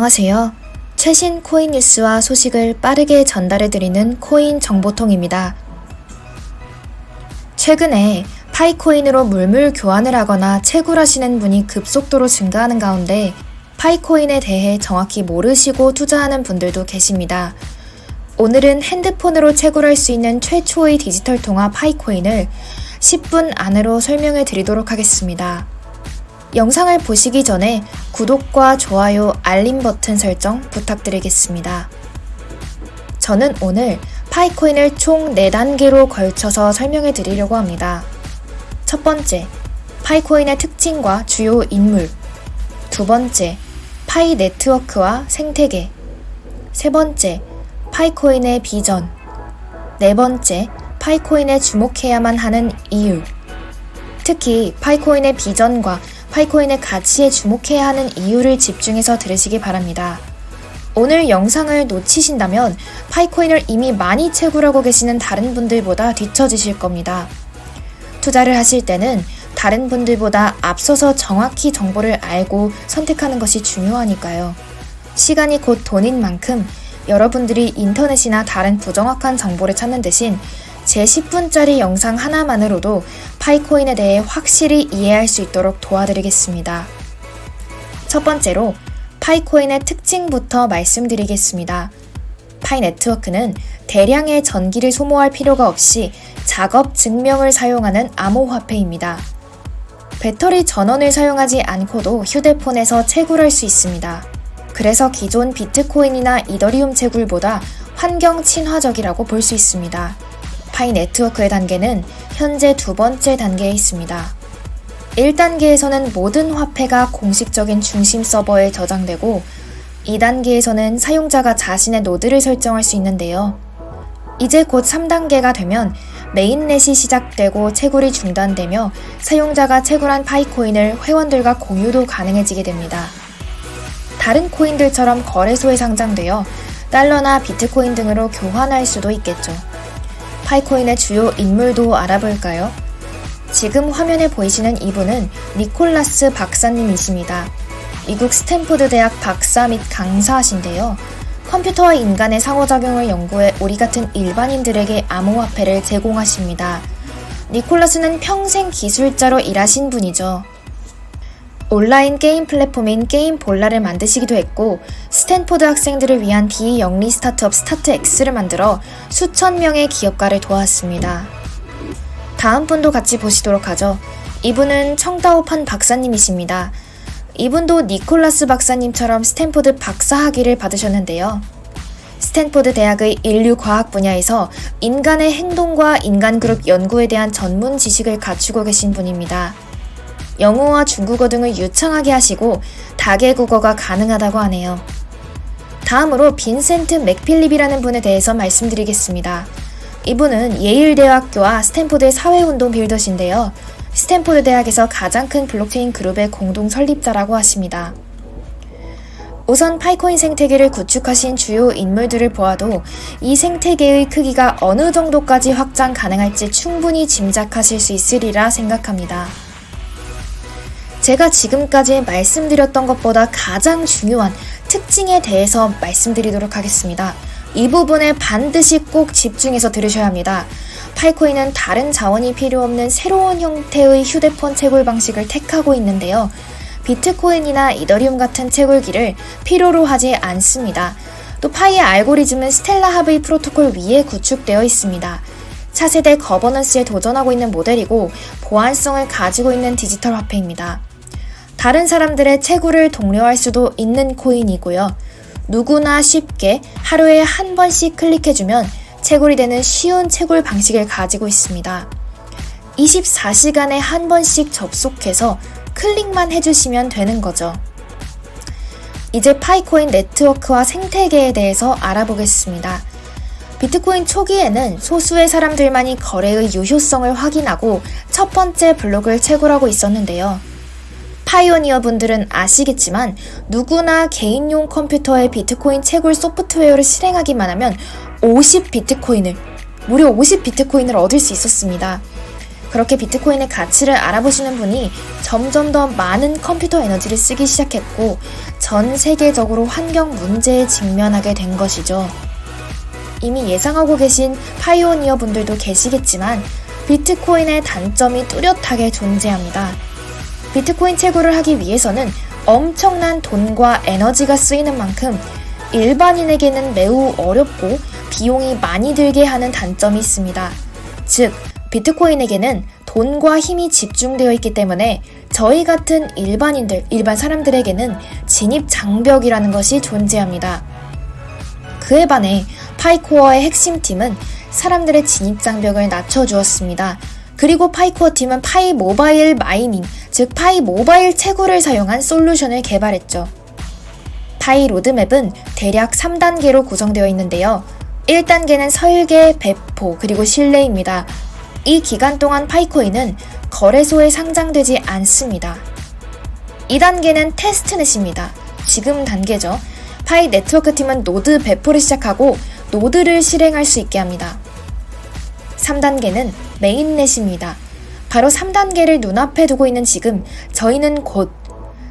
안녕하세요. 최신 코인 뉴스와 소식을 빠르게 전달해드리는 코인 정보통입니다. 최근에 파이코인으로 물물 교환을 하거나 채굴하시는 분이 급속도로 증가하는 가운데 파이코인에 대해 정확히 모르시고 투자하는 분들도 계십니다. 오늘은 핸드폰으로 채굴할 수 있는 최초의 디지털 통화 파이코인을 10분 안으로 설명해 드리도록 하겠습니다. 영상을 보시기 전에 구독과 좋아요, 알림 버튼 설정 부탁드리겠습니다. 저는 오늘 파이코인을 총 4단계로 걸쳐서 설명해 드리려고 합니다. 첫 번째, 파이코인의 특징과 주요 인물. 두 번째, 파이 네트워크와 생태계. 세 번째, 파이코인의 비전. 네 번째, 파이코인에 주목해야만 하는 이유. 특히 파이코인의 비전과 파이코인의 가치에 주목해야 하는 이유를 집중해서 들으시기 바랍니다. 오늘 영상을 놓치신다면 파이코인을 이미 많이 채굴하고 계시는 다른 분들보다 뒤처지실 겁니다. 투자를 하실 때는 다른 분들보다 앞서서 정확히 정보를 알고 선택하는 것이 중요하니까요. 시간이 곧 돈인 만큼 여러분들이 인터넷이나 다른 부정확한 정보를 찾는 대신 제 10분짜리 영상 하나만으로도 파이코인에 대해 확실히 이해할 수 있도록 도와드리겠습니다. 첫 번째로 파이코인의 특징부터 말씀드리겠습니다. 파이 네트워크는 대량의 전기를 소모할 필요가 없이 작업 증명을 사용하는 암호화폐입니다. 배터리 전원을 사용하지 않고도 휴대폰에서 채굴할 수 있습니다. 그래서 기존 비트코인이나 이더리움 채굴보다 환경 친화적이라고 볼 수 있습니다. 파이 네트워크의 단계는 현재 두 번째 단계에 있습니다. 1단계에서는 모든 화폐가 공식적인 중심 서버에 저장되고 2단계에서는 사용자가 자신의 노드를 설정할 수 있는데요. 이제 곧 3단계가 되면 메인넷이 시작되고 채굴이 중단되며 사용자가 채굴한 파이코인을 회원들과 공유도 가능해지게 됩니다. 다른 코인들처럼 거래소에 상장되어 달러나 비트코인 등으로 교환할 수도 있겠죠. 파이코인의 주요 인물도 알아볼까요? 지금 화면에 보이시는 이분은 니콜라스 박사님이십니다. 미국 스탠포드 대학 박사 및 강사이신데요. 컴퓨터와 인간의 상호작용을 연구해 우리 같은 일반인들에게 암호화폐를 제공하십니다. 니콜라스는 평생 기술자로 일하신 분이죠. 온라인 게임 플랫폼인 게임볼라를 만드시기도 했고 스탠포드 학생들을 위한 비영리 스타트업 스타트X를 만들어 수천 명의 기업가를 도왔습니다. 다음 분도 같이 보시도록 하죠. 이분은 청다오판 박사님이십니다. 이분도 니콜라스 박사님처럼 스탠포드 박사학위를 받으셨는데요. 스탠포드 대학의 인류과학 분야에서 인간의 행동과 인간그룹 연구에 대한 전문 지식을 갖추고 계신 분입니다. 영어와 중국어 등을 유창하게 하시고 다개국어가 가능하다고 하네요. 다음으로 빈센트 맥필립이라는 분에 대해서 말씀드리겠습니다. 이분은 예일대학교와 스탠포드의 사회운동 빌더신데요. 스탠포드 대학에서 가장 큰 블록체인 그룹의 공동 설립자라고 하십니다. 우선 파이코인 생태계를 구축하신 주요 인물들을 보아도 이 생태계의 크기가 어느 정도까지 확장 가능할지 충분히 짐작하실 수 있으리라 생각합니다. 제가 지금까지 말씀드렸던 것보다 가장 중요한 특징에 대해서 말씀드리도록 하겠습니다. 이 부분에 반드시 꼭 집중해서 들으셔야 합니다. 파이코인은 다른 자원이 필요 없는 새로운 형태의 휴대폰 채굴 방식을 택하고 있는데요. 비트코인이나 이더리움 같은 채굴기를 필요로 하지 않습니다. 또 파이의 알고리즘은 스텔라 하브의 프로토콜 위에 구축되어 있습니다. 차세대 거버넌스에 도전하고 있는 모델이고 보안성을 가지고 있는 디지털 화폐입니다. 다른 사람들의 채굴을 독려할 수도 있는 코인이고요. 누구나 쉽게 하루에 한 번씩 클릭해주면 채굴이 되는 쉬운 채굴 방식을 가지고 있습니다. 24시간에 한 번씩 접속해서 클릭만 해주시면 되는 거죠. 이제 파이코인 네트워크와 생태계에 대해서 알아보겠습니다. 비트코인 초기에는 소수의 사람들만이 거래의 유효성을 확인하고 첫 번째 블록을 채굴하고 있었는데요. 파이오니어 분들은 아시겠지만 누구나 개인용 컴퓨터에 비트코인 채굴 소프트웨어를 실행하기만 하면 무려 50비트코인을 얻을 수 있었습니다. 그렇게 비트코인의 가치를 알아보시는 분이 점점 더 많은 컴퓨터 에너지를 쓰기 시작했고 전 세계적으로 환경 문제에 직면하게 된 것이죠. 이미 예상하고 계신 파이오니어 분들도 계시겠지만 비트코인의 단점이 뚜렷하게 존재합니다. 비트코인 채굴을 하기 위해서는 엄청난 돈과 에너지가 쓰이는 만큼 일반인에게는 매우 어렵고 비용이 많이 들게 하는 단점이 있습니다. 즉, 비트코인에게는 돈과 힘이 집중되어 있기 때문에 저희 같은 일반 사람들에게는 진입 장벽이라는 것이 존재합니다. 그에 반해 파이코어의 핵심팀은 사람들의 진입 장벽을 낮춰주었습니다. 그리고 파이코어 팀은 파이 모바일 마이닝, 즉 파이 모바일 채굴을 사용한 솔루션을 개발했죠. 파이 로드맵은 대략 3단계로 구성되어 있는데요. 1단계는 설계, 배포, 그리고 신뢰입니다. 이 기간 동안 파이코인은 거래소에 상장되지 않습니다. 2단계는 테스트넷입니다. 지금 단계죠. 파이 네트워크 팀은 노드 배포를 시작하고 노드를 실행할 수 있게 합니다. 3단계는 메인넷입니다. 바로 3단계를 눈앞에 두고 있는 지금 저희는 곧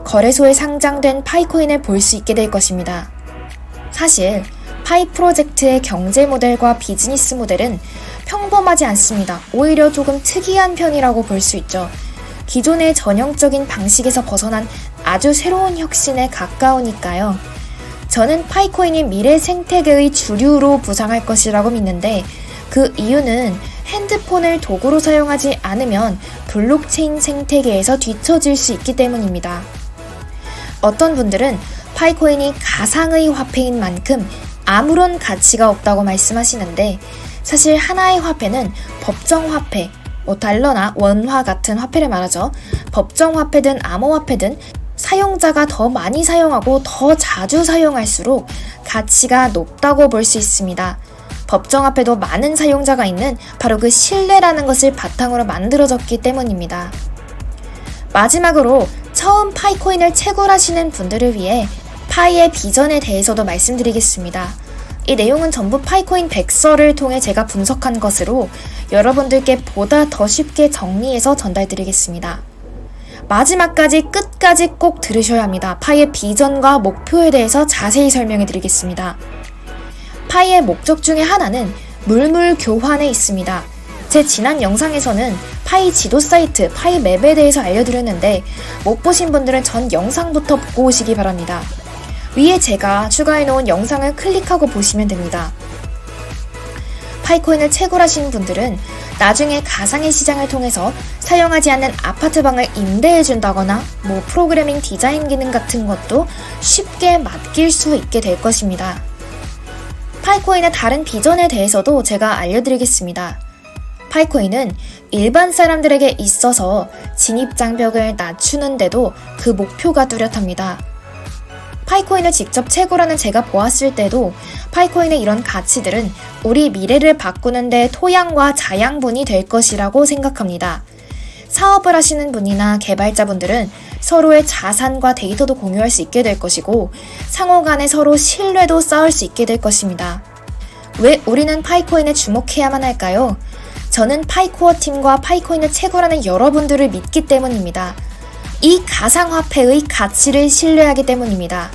거래소에 상장된 파이코인을 볼 수 있게 될 것입니다. 사실 파이 프로젝트의 경제 모델과 비즈니스 모델은 평범하지 않습니다. 오히려 조금 특이한 편이라고 볼 수 있죠. 기존의 전형적인 방식에서 벗어난 아주 새로운 혁신에 가까우니까요. 저는 파이코인이 미래 생태계의 주류로 부상할 것이라고 믿는데 그 이유는 핸드폰을 도구로 사용하지 않으면 블록체인 생태계에서 뒤처질 수 있기 때문입니다. 어떤 분들은 파이코인이 가상의 화폐인 만큼 아무런 가치가 없다고 말씀하시는데 사실 하나의 화폐는 법정화폐, 달러나 원화 같은 화폐를 말하죠. 법정화폐든 암호화폐든 사용자가 더 많이 사용하고 더 자주 사용할수록 가치가 높다고 볼 수 있습니다. 법정화폐도 많은 사용자가 있는 바로 그 신뢰라는 것을 바탕으로 만들어졌기 때문입니다. 마지막으로 처음 파이코인을 채굴하시는 분들을 위해 파이의 비전에 대해서도 말씀드리겠습니다. 이 내용은 전부 파이코인 백서를 통해 제가 분석한 것으로 여러분들께 보다 더 쉽게 정리해서 전달드리겠습니다. 마지막까지 끝까지 꼭 들으셔야 합니다. 파이의 비전과 목표에 대해서 자세히 설명해 드리겠습니다. 파이의 목적 중에 하나는 물물 교환에 있습니다. 제 지난 영상에서는 파이 지도 사이트 파이 맵에 대해서 알려드렸는데 못 보신 분들은 전 영상부터 보고 오시기 바랍니다. 위에 제가 추가해놓은 영상을 클릭하고 보시면 됩니다. 파이코인을 채굴하시는 분들은 나중에 가상의 시장을 통해서 사용하지 않는 아파트방을 임대해준다거나 프로그래밍 디자인 기능 같은 것도 쉽게 맡길 수 있게 될 것입니다. 파이코인의 다른 비전에 대해서도 제가 알려드리겠습니다. 파이코인은 일반 사람들에게 있어서 진입 장벽을 낮추는데도 그 목표가 뚜렷합니다. 파이코인을 직접 채굴하는 제가 보았을 때도 파이코인의 이런 가치들은 우리 미래를 바꾸는데 토양과 자양분이 될 것이라고 생각합니다. 사업을 하시는 분이나 개발자분들은 서로의 자산과 데이터도 공유할 수 있게 될 것이고 상호 간에 서로 신뢰도 쌓을 수 있게 될 것입니다. 왜 우리는 파이코인에 주목해야만 할까요? 저는 파이코어 팀과 파이코인을 채굴하는 여러분들을 믿기 때문입니다. 이 가상화폐의 가치를 신뢰하기 때문입니다.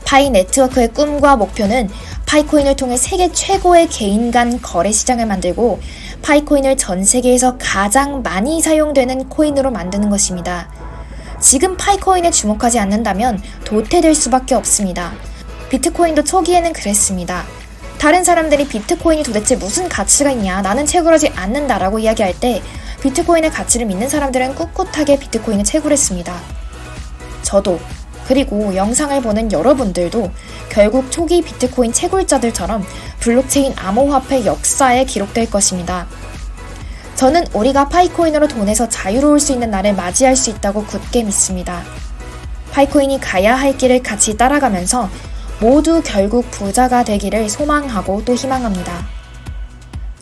파이 네트워크의 꿈과 목표는 파이코인을 통해 세계 최고의 개인 간 거래 시장을 만들고 파이코인을 전 세계에서 가장 많이 사용되는 코인으로 만드는 것입니다. 지금 파이코인에 주목하지 않는다면 도태될 수밖에 없습니다. 비트코인도 초기에는 그랬습니다. 다른 사람들이 비트코인이 도대체 무슨 가치가 있냐, 나는 채굴하지 않는다라고 이야기할 때 비트코인의 가치를 믿는 사람들은 꿋꿋하게 비트코인을 채굴했습니다. 저도, 그리고 영상을 보는 여러분들도 결국 초기 비트코인 채굴자들처럼 블록체인 암호화폐 역사에 기록될 것입니다. 저는 우리가 파이코인으로 돈에서 자유로울 수 있는 날을 맞이할 수 있다고 굳게 믿습니다. 파이코인이 가야 할 길을 같이 따라가면서 모두 결국 부자가 되기를 소망하고 또 희망합니다.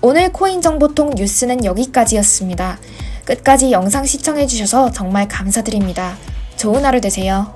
오늘 코인정보통 뉴스는 여기까지였습니다. 끝까지 영상 시청해주셔서 정말 감사드립니다. 좋은 하루 되세요.